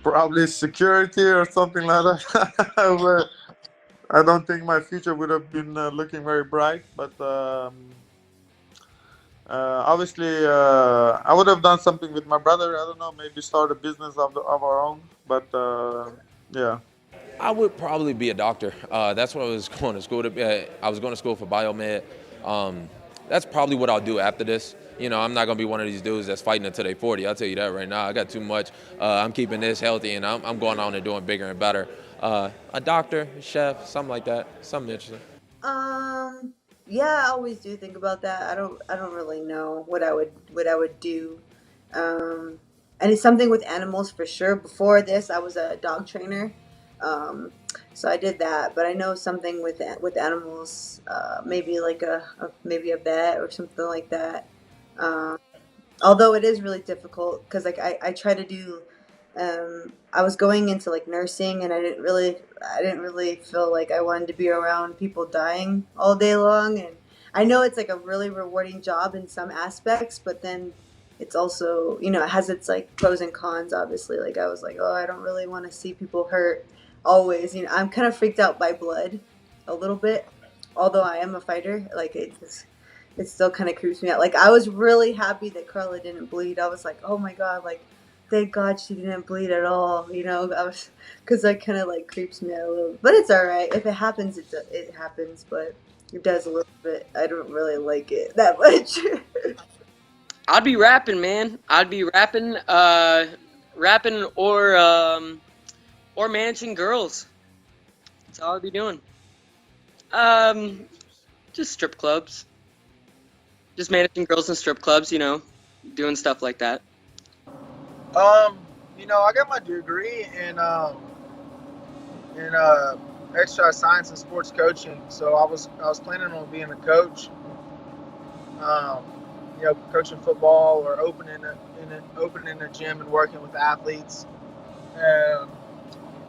Probably security or something like that. But I don't think my future would have been looking very bright. But obviously, I would have done something with my brother. I don't know, maybe start a business of our own. But yeah. I would probably be a doctor. That's what I was going to school to. I was going to school for biomed. That's probably what I'll do after this. You know, I'm not going to be one of these dudes that's fighting until they're 40. I'll tell you that right now. I got too much. I'm keeping this healthy, and I'm going on and doing bigger and better. A doctor, a chef, something like that. Something interesting. Um, yeah, I always do think about that. I don't really know what I would do. Um, and it's something with animals for sure. Before this, I was a dog trainer. Um, so I did that, but I know something with animals, maybe like maybe a vet or something like that. Um, Although it is really difficult because like I try to do I was going into like nursing and I didn't really feel like I wanted to be around people dying all day long, and I know it's like a really rewarding job in some aspects, but then it's also, it has its like pros and cons. Obviously, like I was like, oh, I don't really want to see people hurt always. I'm kind of freaked out by blood a little bit, although I am a fighter. Like it still kind of creeps me out. Like I was really happy that Carla didn't bleed. I was like, oh my god, like thank God she didn't bleed at all. I was, because that kind of like creeps me out a little. But it's all right. If it happens, it happens. But it does a little bit. I don't really like it that much. I'd be rapping, man. I'd be rapping or managing girls. That's all I'd be doing. Um, just strip clubs. Just managing girls in strip clubs, doing stuff like that. I got my degree in exercise science and sports coaching. So I was planning on being a coach. Um, coaching football or opening a gym and working with athletes. Um,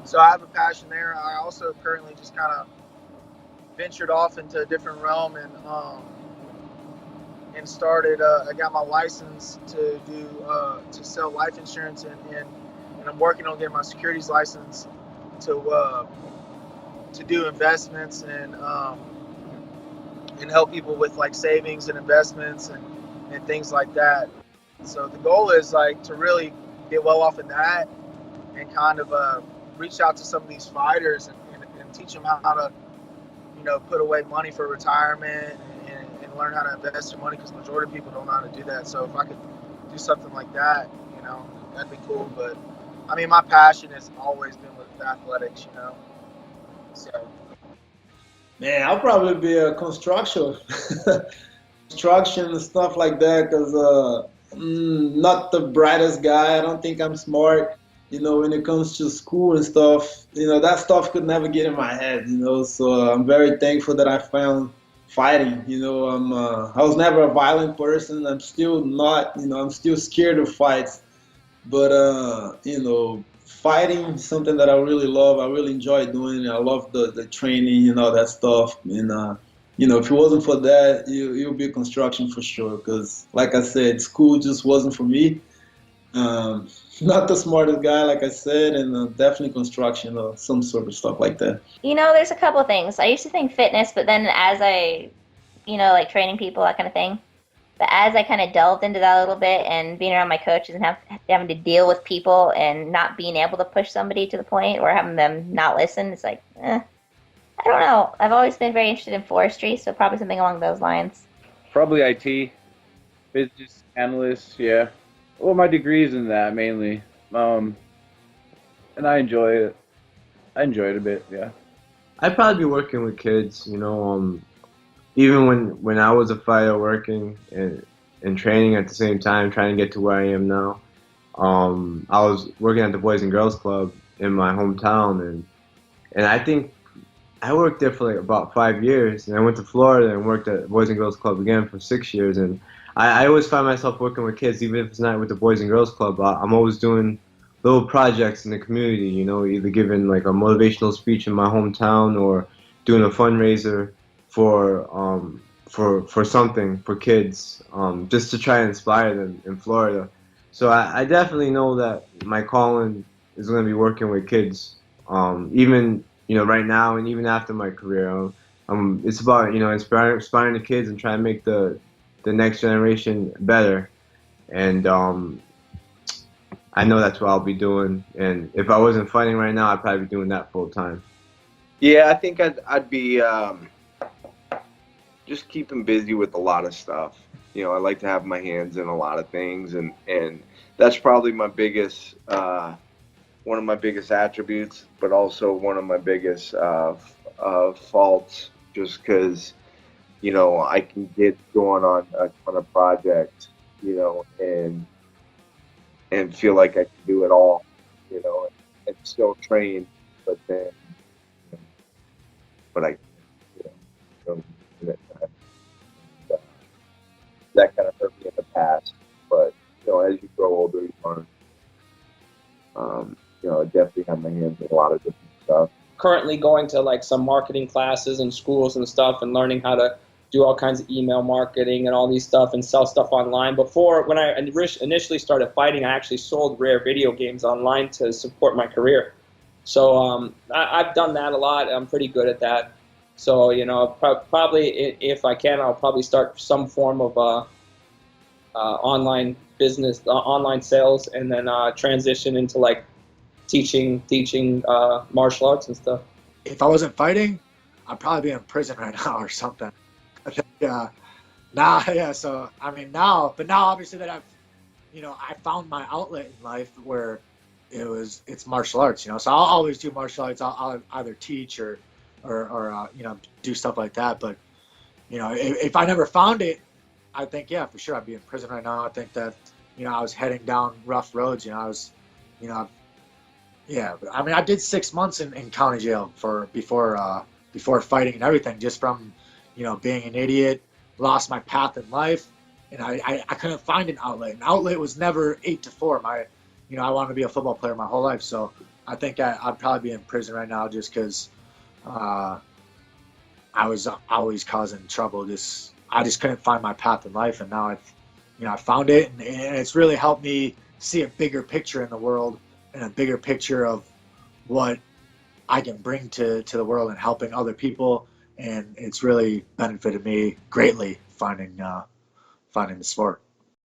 so I have a passion there. I also currently just kind of ventured off into a different realm and started. I got my license to sell life insurance, and I'm working on getting my securities license to do investments and help people with like savings and investments and things like that. So the goal is like to really get well off of that and kind of reach out to some of these fighters and teach them how to put away money for retirement and learn how to invest your money, because the majority of people don't know how to do that. So if I could do something like that, that'd be cool. But I mean, my passion has always been with athletics, So Man, I'll probably be a construction, construction and stuff like that. Cause not the brightest guy. I don't think I'm smart. When it comes to school and stuff, that stuff could never get in my head. So I'm very thankful that I found fighting. I was never a violent person. I'm still not. I'm still scared of fights. But fighting is something that I really love. I really enjoy doing it. I love the training and all that stuff. And if it wasn't for that, it would be construction for sure. Because, like I said, school just wasn't for me. Um, Not the smartest guy, like I said, and definitely construction or some sort of stuff like that. There's a couple things. I used to think fitness, but then as I, like training people, that kind of thing. But as I kind of delved into that a little bit and being around my coaches and having to deal with people and not being able to push somebody to the point or having them not listen, it's like, I don't know. I've always been very interested in forestry, so probably something along those lines. Probably IT, business analyst, yeah. Well, my degree's in that mainly, and I enjoy it. I enjoy it a bit, yeah. I'd probably be working with kids, even when I was a fighter working and training at the same time, trying to get to where I am now. I was working at the Boys and Girls Club in my hometown, and I think I worked there for like about 5 years, and I went to Florida and worked at the Boys and Girls Club again for 6 years, and I always find myself working with kids, even if it's not with the Boys and Girls Club. I'm always doing little projects in the community, either giving like a motivational speech in my hometown or doing a fundraiser for something for kids, just to try and inspire them in Florida. So I definitely know that my calling is going to be working with kids. Even right now and even after my career, it's about inspiring the kids and trying to make the next generation better. And I know that's what I'll be doing. And if I wasn't fighting right now, I'd probably be doing that full time. Yeah, I think I'd be just keeping busy with a lot of stuff. I like to have my hands in a lot of things, and that's probably my biggest one of my biggest attributes, but also one of my biggest faults. Just because I can get going on a project, and feel like I can do it all, and still train, but then, but I, don't do it. That kind of hurt me in the past, but as you grow older, you learn. I definitely have my hands in a lot of different stuff. Currently going to like some marketing classes and schools and stuff, and learning how to do all kinds of email marketing and all these stuff and sell stuff online. Before, when I initially started fighting, I actually sold rare video games online to support my career. So I've done that a lot. I'm pretty good at that. So probably if I can, I'll probably start some form of online business, online sales, and then transition into like teaching martial arts and stuff. If I wasn't fighting, I'd probably be in prison right now or something. So now obviously that I found my outlet in life where it's martial arts, so I'll always do martial arts. I'll either teach or do stuff like that. But if I never found it, I think for sure I'd be in prison right now. I think that I was heading down rough roads. I did 6 months in county jail before fighting and everything, just from being an idiot, lost my path in life, and I couldn't find an outlet. An outlet was never 8 to 4. I wanted to be a football player my whole life, so I think I'd probably be in prison right now just because I was always causing trouble. I just couldn't find my path in life, and now I found it, and it's really helped me see a bigger picture in the world and a bigger picture of what I can bring to the world and helping other people. And it's really benefited me greatly finding the sport.